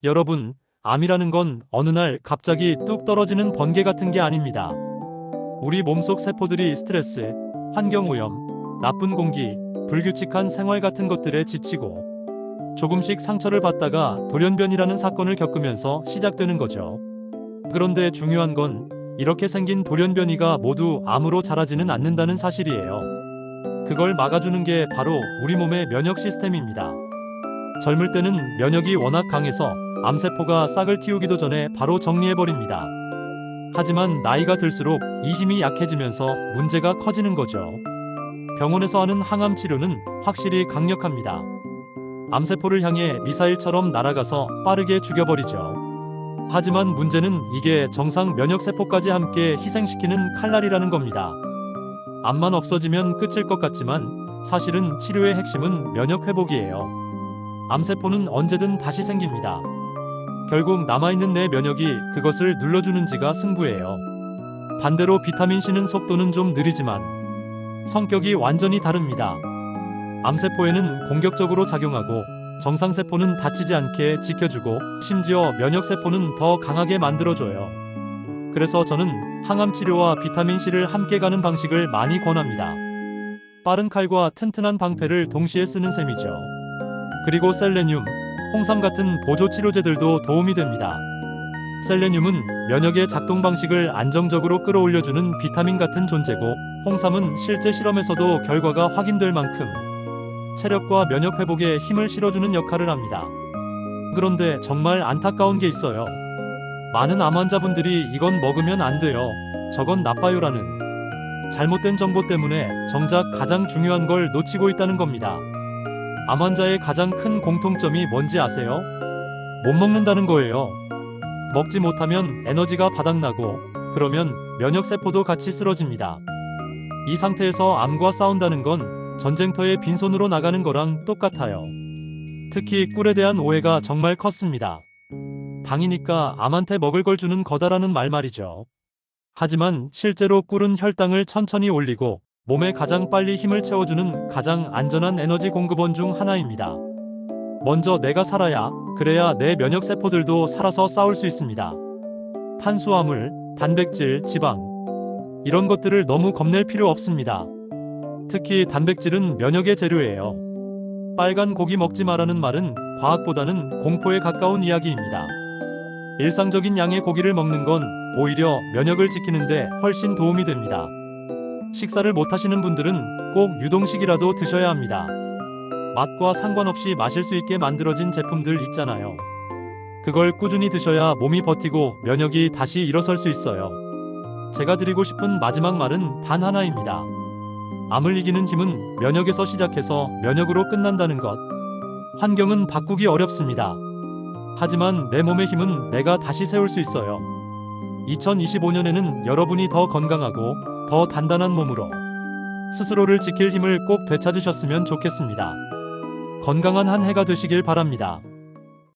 여러분, 암이라는 건 어느 날 갑자기 뚝 떨어지는 번개 같은 게 아닙니다. 우리 몸속 세포들이 스트레스, 환경오염, 나쁜 공기, 불규칙한 생활 같은 것들에 지치고 조금씩 상처를 받다가 돌연변이라는 사건을 겪으면서 시작되는 거죠. 그런데 중요한 건 이렇게 생긴 돌연변이가 모두 암으로 자라지는 않는다는 사실이에요. 그걸 막아주는 게 바로 우리 몸의 면역 시스템입니다. 젊을 때는 면역이 워낙 강해서 암세포가 싹을 틔우기도 전에 바로 정리해버립니다. 하지만 나이가 들수록 이 힘이 약해지면서 문제가 커지는 거죠. 병원에서 하는 항암 치료는 확실히 강력합니다. 암세포를 향해 미사일처럼 날아가서 빠르게 죽여버리죠. 하지만 문제는 이게 정상 면역세포까지 함께 희생시키는 칼날이라는 겁니다. 암만 없어지면 끝일 것 같지만 사실은 치료의 핵심은 면역회복이에요. 암세포는 언제든 다시 생깁니다. 결국 남아있는 내 면역이 그것을 눌러주는지가 승부예요. 반대로 비타민C는 속도는 좀 느리지만 성격이 완전히 다릅니다. 암세포에는 공격적으로 작용하고 정상세포는 다치지 않게 지켜주고 심지어 면역세포는 더 강하게 만들어줘요. 그래서 저는 항암치료와 비타민C를 함께 가는 방식을 많이 권합니다. 빠른 칼과 튼튼한 방패를 동시에 쓰는 셈이죠. 그리고 셀레늄, 홍삼 같은 보조 치료제들도 도움이 됩니다. 셀레늄은 면역의 작동 방식을 안정적으로 끌어올려주는 비타민 같은 존재고, 홍삼은 실제 실험에서도 결과가 확인될 만큼 체력과 면역 회복에 힘을 실어주는 역할을 합니다. 그런데 정말 안타까운 게 있어요. 많은 암 환자분들이 이건 먹으면 안 돼요, 저건 나빠요라는 잘못된 정보 때문에 정작 가장 중요한 걸 놓치고 있다는 겁니다. 암 환자의 가장 큰 공통점이 뭔지 아세요? 못 먹는다는 거예요. 먹지 못하면 에너지가 바닥나고, 그러면 면역세포도 같이 쓰러집니다. 이 상태에서 암과 싸운다는 건 전쟁터에 빈손으로 나가는 거랑 똑같아요. 특히 꿀에 대한 오해가 정말 컸습니다. 당이니까 암한테 먹을 걸 주는 거다라는 말 말이죠. 하지만 실제로 꿀은 혈당을 천천히 올리고 몸에 가장 빨리 힘을 채워주는 가장 안전한 에너지 공급원 중 하나입니다. 먼저 내가 살아야, 그래야 내 면역세포들도 살아서 싸울 수 있습니다. 탄수화물, 단백질, 지방, 이런 것들을 너무 겁낼 필요 없습니다. 특히 단백질은 면역의 재료예요. 빨간 고기 먹지 마라는 말은 과학보다는 공포에 가까운 이야기입니다. 일상적인 양의 고기를 먹는 건 오히려 면역을 지키는데 훨씬 도움이 됩니다. 식사를 못 하시는 분들은 꼭 유동식이라도 드셔야 합니다. 맛과 상관없이 마실 수 있게 만들어진 제품들 있잖아요. 그걸 꾸준히 드셔야 몸이 버티고 면역이 다시 일어설 수 있어요. 제가 드리고 싶은 마지막 말은 단 하나입니다. 암을 이기는 힘은 면역에서 시작해서 면역으로 끝난다는 것. 환경은 바꾸기 어렵습니다. 하지만 내 몸의 힘은 내가 다시 세울 수 있어요. 2025년에는 여러분이 더 건강하고 더 단단한 몸으로 스스로를 지킬 힘을 꼭 되찾으셨으면 좋겠습니다. 건강한 한 해가 되시길 바랍니다.